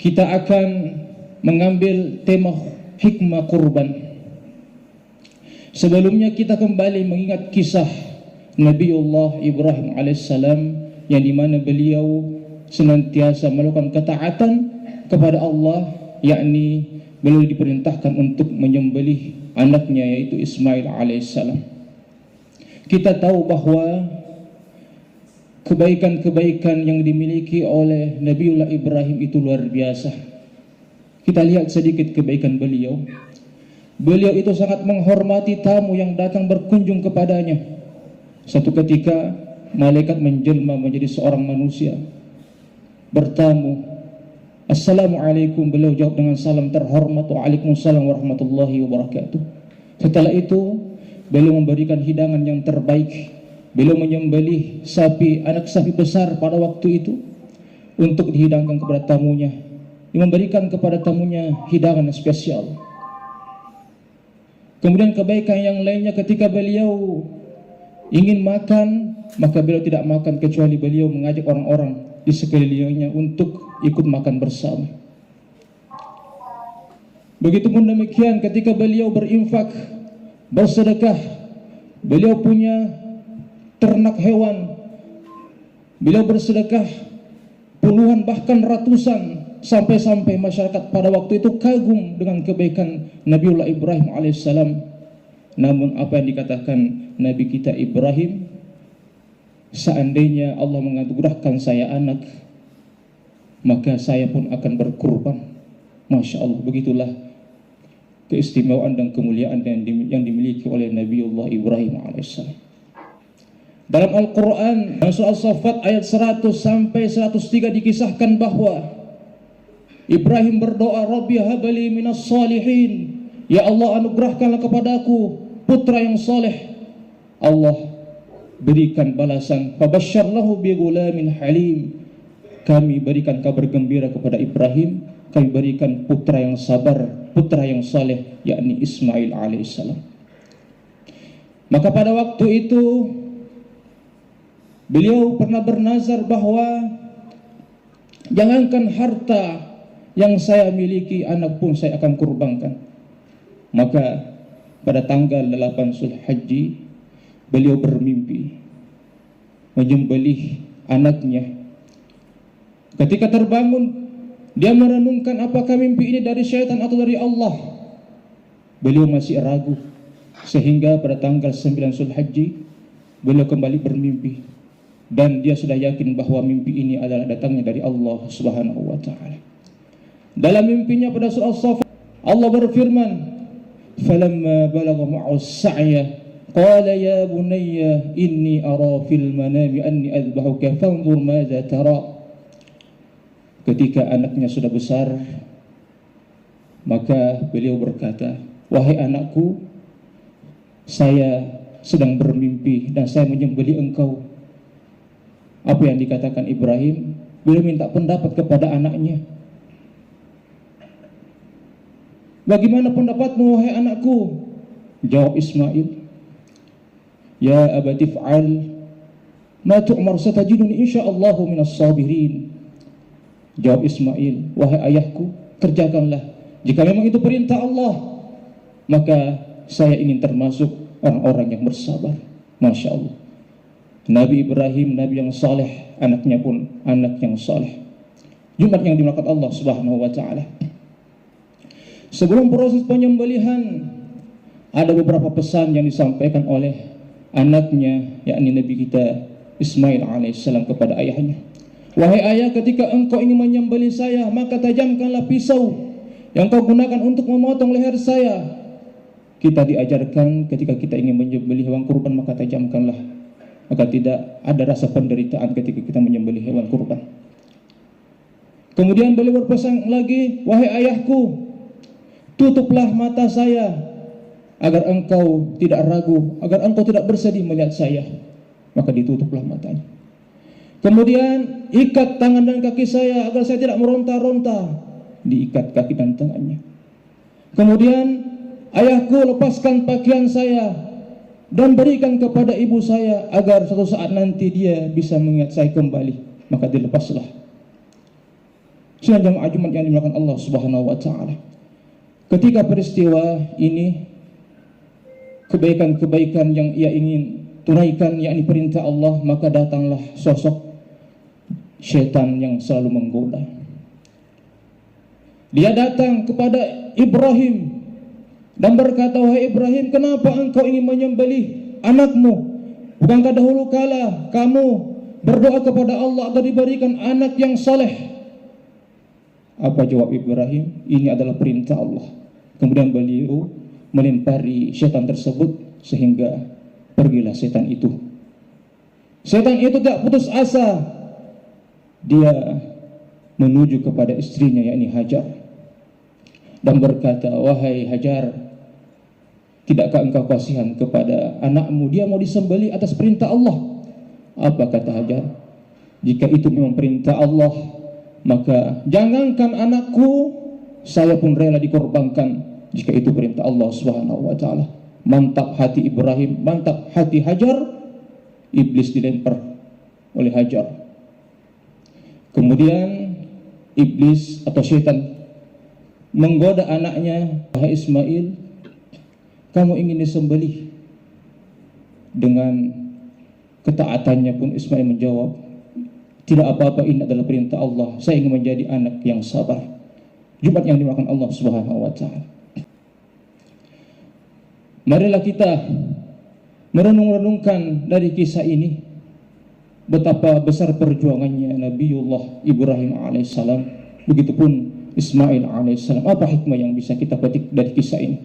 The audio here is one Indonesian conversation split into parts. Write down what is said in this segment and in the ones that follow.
kita akan mengambil tema hikmah kurban. Sebelumnya kita kembali mengingat kisah Nabiullah Ibrahim alaihissalam, yang dimana beliau senantiasa melakukan ketaatan kepada Allah, yakni beliau diperintahkan untuk menyembelih anaknya yaitu Ismail alaihissalam. Kita tahu bahwa kebaikan-kebaikan yang dimiliki oleh Nabiullah Ibrahim itu luar biasa. Kita lihat sedikit kebaikan beliau. Beliau itu sangat menghormati tamu yang datang berkunjung kepadanya. Satu ketika malaikat menjelma menjadi seorang manusia, bertamu, Assalamualaikum, beliau jawab dengan salam terhormat, Waalaikumsalam warahmatullahi wabarakatuh. Setelah itu beliau memberikan hidangan yang terbaik. Beliau menyembelih sapi, anak sapi besar pada waktu itu untuk dihidangkan kepada tamunya. Dia memberikan kepada tamunya hidangan spesial. Kemudian kebaikan yang lainnya, ketika beliau ingin makan, maka beliau tidak makan kecuali beliau mengajak orang-orang di sekelilingnya untuk ikut makan bersama. Begitupun demikian ketika beliau berinfak, bersedekah, beliau punya ternak hewan, beliau bersedekah puluhan bahkan ratusan, sampai-sampai masyarakat pada waktu itu kagum dengan kebaikan Nabiullah Ibrahim alaihissalam. Namun apa yang dikatakan Nabi kita Ibrahim, seandainya Allah menganugerahkan saya anak, maka saya pun akan berkurban. Masya Allah, begitulah keistimewaan dan kemuliaan yang dimiliki oleh Nabiullah Ibrahim alaihissalam. Dalam Al-Quran, surah As-Saffat ayat 100 sampai 103 dikisahkan bahwa Ibrahim berdoa, Rabbi habali minas salihin, ya Allah anugerahkanlah kepadaku putra yang saleh. Allah berikan balasan, fabasyarnahu bi ghulamin halim, kami berikan kabar gembira kepada Ibrahim, kami berikan putra yang sabar, putra yang saleh, yakni Ismail alaihissalam. Maka pada waktu itu beliau pernah bernazar bahwa jangankan harta yang saya miliki, anak pun saya akan kurbankan. Maka pada tanggal 8 Zulhijjah beliau bermimpi menyembelih anaknya. Ketika terbangun, dia merenungkan apakah mimpi ini dari syaitan atau dari Allah. Beliau masih ragu, sehingga pada tanggal 9 Zulhijjah beliau kembali bermimpi, dan dia sudah yakin bahwa mimpi ini adalah datangnya dari Allah Subhanahu wa taala. Dalam mimpinya pada surah As-Saffat, Allah berfirman, "Falamma balagha ma'u as-sa'ya qala ya bunayya inni ara fil manami anni adbahuka fanzur madza tara." Ketika anaknya sudah besar, maka beliau berkata, "Wahai anakku, saya sedang bermimpi dan saya menyembelih engkau." Apa yang dikatakan Ibrahim? Beliau minta pendapat kepada anaknya. Bagaimana pendapatmu wahai anakku? Jawab Ismail, ya abati fa'al ma tu'mar satajiduni insyaallah minas sabirin. Jawab Ismail, wahai ayahku, kerjakanlah, jika memang itu perintah Allah, maka saya ingin termasuk orang-orang yang bersabar. Masya Allah, Nabi Ibrahim, Nabi yang saleh, anaknya pun anak yang saleh. Jumat yang dimuliakan Allah Subhanahu wa taala. Sebelum proses penyembelihan, ada beberapa pesan yang disampaikan oleh anaknya, yakni Nabi kita Ismail alaihissalam kepada ayahnya. Wahai ayah, ketika engkau ingin menyembelih saya, maka tajamkanlah pisau yang kau gunakan untuk memotong leher saya. Kita diajarkan ketika kita ingin menyembelih hewan kurban, maka tajamkanlah, maka tidak ada rasa penderitaan ketika kita menyembelih hewan kurban. Kemudian beliau berpesan lagi, wahai ayahku, tutuplah mata saya agar engkau tidak ragu, agar engkau tidak bersedih melihat saya. Maka ditutuplah matanya. Kemudian ikat tangan dan kaki saya agar saya tidak meronta-ronta. Diikat kaki dan tangannya. Kemudian, ayahku, lepaskan pakaian saya dan berikan kepada ibu saya agar suatu saat nanti dia bisa mengingat saya kembali. Maka dilepaslah. Sidang jamaah Jumat yang dimuliakan Allah Subhanahu wa taala. Ketika peristiwa ini, kebaikan-kebaikan yang ia ingin tunaikan, yakni perintah Allah, maka datanglah sosok syaitan yang selalu menggoda. Dia datang kepada Ibrahim dan berkata, "Wahai Ibrahim, kenapa engkau ingin menyembelih anakmu? Bukankah dahulu kala kamu berdoa kepada Allah agar diberikan anak yang saleh?" Apa jawab Ibrahim? Ini adalah perintah Allah. Kemudian beliau melempari setan tersebut sehingga pergilah setan itu. Setan itu tidak putus asa. Dia menuju kepada istrinya, yakni Hajar, dan berkata, "Wahai Hajar, tidakkah engkau kasihan kepada anakmu? Dia mau disembelih atas perintah Allah." Apa kata Hajar? "Jika itu memang perintah Allah, maka jangankan anakku, saya pun rela dikorbankan jika itu perintah Allah Subhanahu wa taala." Mantap hati Ibrahim, mantap hati Hajar. Iblis dilempar oleh Hajar. Kemudian iblis atau syaitan menggoda anaknya, "Wahai Ismail, kamu ingin disembelih." Dengan ketaatannya pun Ismail menjawab, "Tidak apa-apa, ini adalah perintah Allah. Saya ingin menjadi anak yang sabar." Jumat yang dimakan Allah Subhanahu wa taala. Marilah kita merenung-renungkan dari kisah ini betapa besar perjuangannya Nabiullah Ibrahim alaihissalam, begitupun Ismail alaihissalam. Apa hikmah yang bisa kita petik dari kisah ini?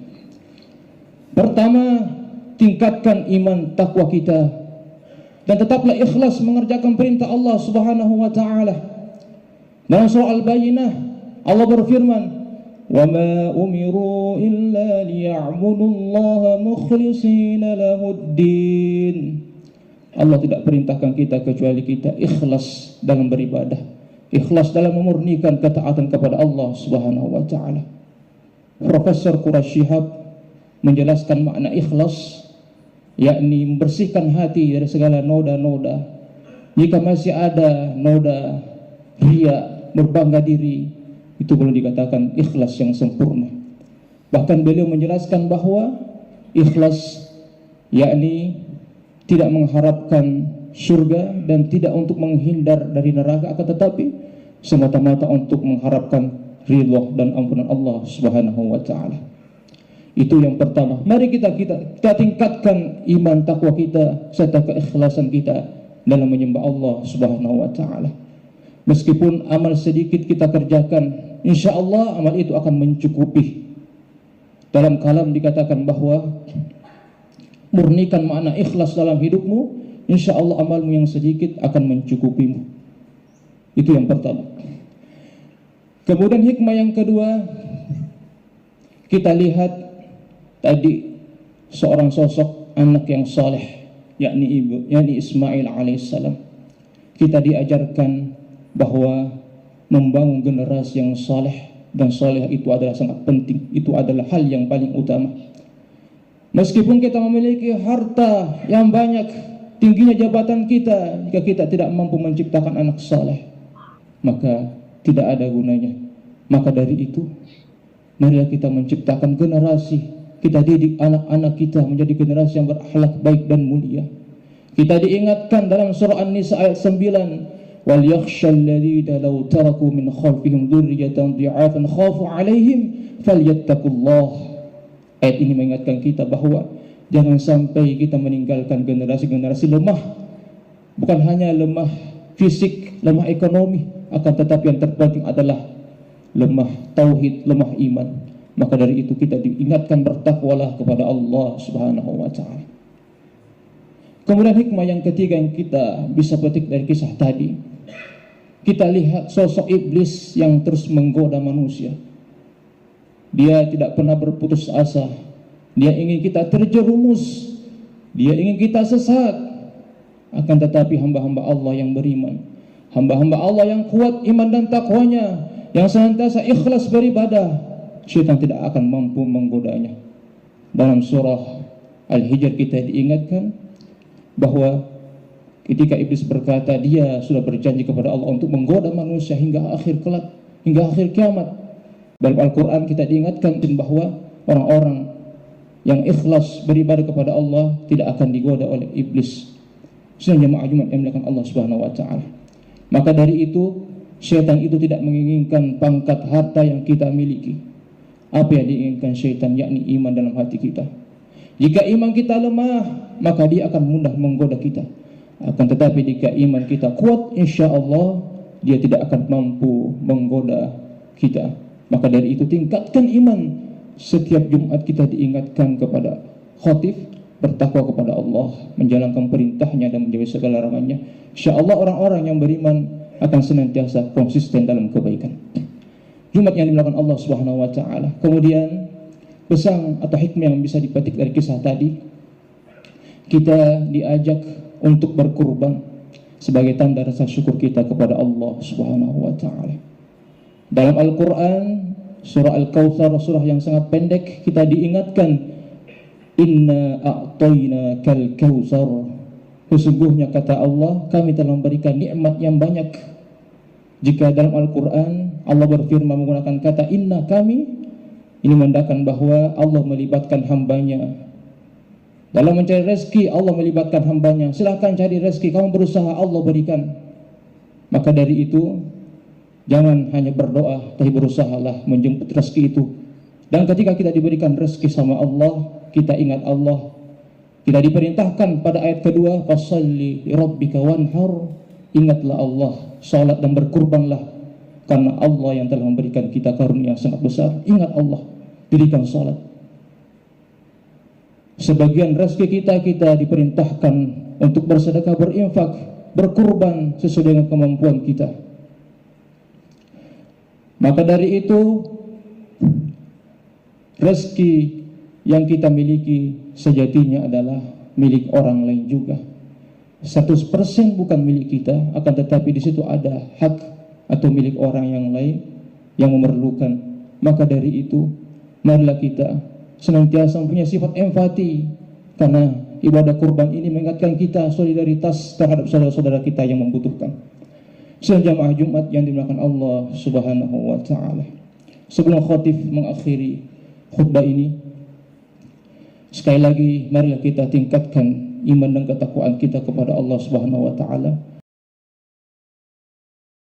Pertama, tingkatkan iman takwa kita dan tetaplah ikhlas mengerjakan perintah Allah Subhanahu wa taala. Dalam surah Al-Bayyinah Allah berfirman, "Wa ma umiru illa liya'budullaha mukhlishina lahuddin." Allah tidak perintahkan kita kecuali kita ikhlas dalam beribadah, ikhlas dalam memurnikan ketaatan kepada Allah Subhanahu wa taala. Profesor Quraish Shihab menjelaskan makna ikhlas, yakni membersihkan hati dari segala noda-noda. Jika masih ada noda riya, berbangga diri, itu belum dikatakan ikhlas yang sempurna. Bahkan beliau menjelaskan bahwa ikhlas yakni tidak mengharapkan surga dan tidak untuk menghindar dari neraka, akan tetapi semata-mata untuk mengharapkan ridha dan ampunan Allah Subhanahu wa taala. Itu yang pertama. Mari kita tingkatkan iman takwa kita serta keikhlasan kita dalam menyembah Allah Subhanahu wa taala. Meskipun amal sedikit kita kerjakan, insya Allah amal itu akan mencukupi. Dalam kalam dikatakan bahwa murnikan makna ikhlas dalam hidupmu, insya Allah amalmu yang sedikit akan mencukupimu. Itu yang pertama. Kemudian hikmah yang kedua, kita lihat tadi seorang sosok anak yang saleh, yakni Ismail alaihissalam. Kita diajarkan bahwa membangun generasi yang saleh dan saleh itu adalah sangat penting. Itu adalah hal yang paling utama. Meskipun kita memiliki harta yang banyak, tingginya jabatan kita, jika kita tidak mampu menciptakan anak saleh, maka tidak ada gunanya. Maka dari itu, marilah kita menciptakan generasi, kita didik anak-anak kita menjadi generasi yang berakhlak baik dan mulia. Kita diingatkan dalam surah An-Nisa ayat 9, "Wal yakhshal ladzina law taraku min khalfihim dzurriyyatan dhi'afan khafu 'alaihim falyattaqullah." Ayat ini mengingatkan kita bahwa jangan sampai kita meninggalkan generasi-generasi lemah. Bukan hanya lemah fisik, lemah ekonomi, akan tetapi yang terpenting adalah lemah tauhid, lemah iman. Maka dari itu kita diingatkan bertakwalah kepada Allah Subhanahu wa taala. Kemudian hikmah yang ketiga yang kita bisa petik dari kisah tadi, kita lihat sosok iblis yang terus menggoda manusia. Dia tidak pernah berputus asa. Dia ingin kita terjerumus, dia ingin kita sesat. Akan tetapi hamba-hamba Allah yang beriman, hamba-hamba Allah yang kuat iman dan takwanya, yang senantiasa ikhlas beribadah, syaitan tidak akan mampu menggodanya. Dalam surah Al-Hijr kita diingatkan bahwa ketika iblis berkata dia sudah berjanji kepada Allah untuk menggoda manusia hingga akhir kelak, hingga akhir kiamat. Dalam Al-Quran kita diingatkan bahwa orang-orang yang ikhlas beribadah kepada Allah tidak akan digoda oleh iblis. Sedang jemaah Jumat yang dimuliakan Allah Subhanahu wa taala. Maka dari itu, syaitan itu tidak menginginkan pangkat harta yang kita miliki. Apa yang diinginkan syaitan, yakni iman dalam hati kita. Jika iman kita lemah, maka dia akan mudah menggoda kita. Akan tetapi jika iman kita kuat, insya Allah dia tidak akan mampu menggoda kita. Maka dari itu tingkatkan iman. Setiap Jumat kita diingatkan kepada khatib, bertakwa kepada Allah, menjalankan perintahnya dan menjauhi segala larangannya. Insya Allah orang-orang yang beriman akan senantiasa konsisten dalam kebaikan. Jumat yang dimuliakan Allah Subhanahu wa taala. Kemudian pesan atau hikmah yang bisa dipetik dari kisah tadi, kita diajak untuk berkurban sebagai tanda rasa syukur kita kepada Allah Subhanahu wa taala. Dalam Al-Qur'an surah Al-Kautsar, surah yang sangat pendek, kita diingatkan, inna a'tayna kal kautsar. Sesungguhnya kata Allah, kami telah memberikan nikmat yang banyak. Jika dalam Al-Quran Allah berfirman menggunakan kata inna, kami, ini menandakan bahwa Allah melibatkan hambanya. Dalam mencari rezeki Allah melibatkan hambanya. Silahkan cari rezeki, kamu berusaha, Allah berikan. Maka dari itu jangan hanya berdoa, tapi berusahalah menjemput rezeki itu. Dan ketika kita diberikan rezeki sama Allah, kita ingat Allah. Kita diperintahkan pada ayat kedua, fasalli li rabbika wanhar. Ingatlah Allah, salat dan berkurbanlah, karena Allah yang telah memberikan kita karunia yang sangat besar. Ingat Allah, dirikan salat. Sebagian rezeki kita diperintahkan untuk bersedekah, berinfak, berkurban sesuai dengan kemampuan kita. Maka dari itu, rezeki yang kita miliki sejatinya adalah milik orang lain juga. 100% bukan milik kita, akan tetapi di situ ada hak atau milik orang yang lain yang memerlukan. Maka dari itu, marilah kita senantiasa mempunyai sifat empati, karena ibadah kurban ini mengingatkan kita solidaritas terhadap saudara-saudara kita yang membutuhkan. Jamaah Jumat yang dimuliakan Allah Subhanahu wa taala. Sebelum khatib mengakhiri khutbah ini, sekali lagi marilah kita tingkatkan iman dan ketakwaan kita kepada Allah Subhanahu wa taala.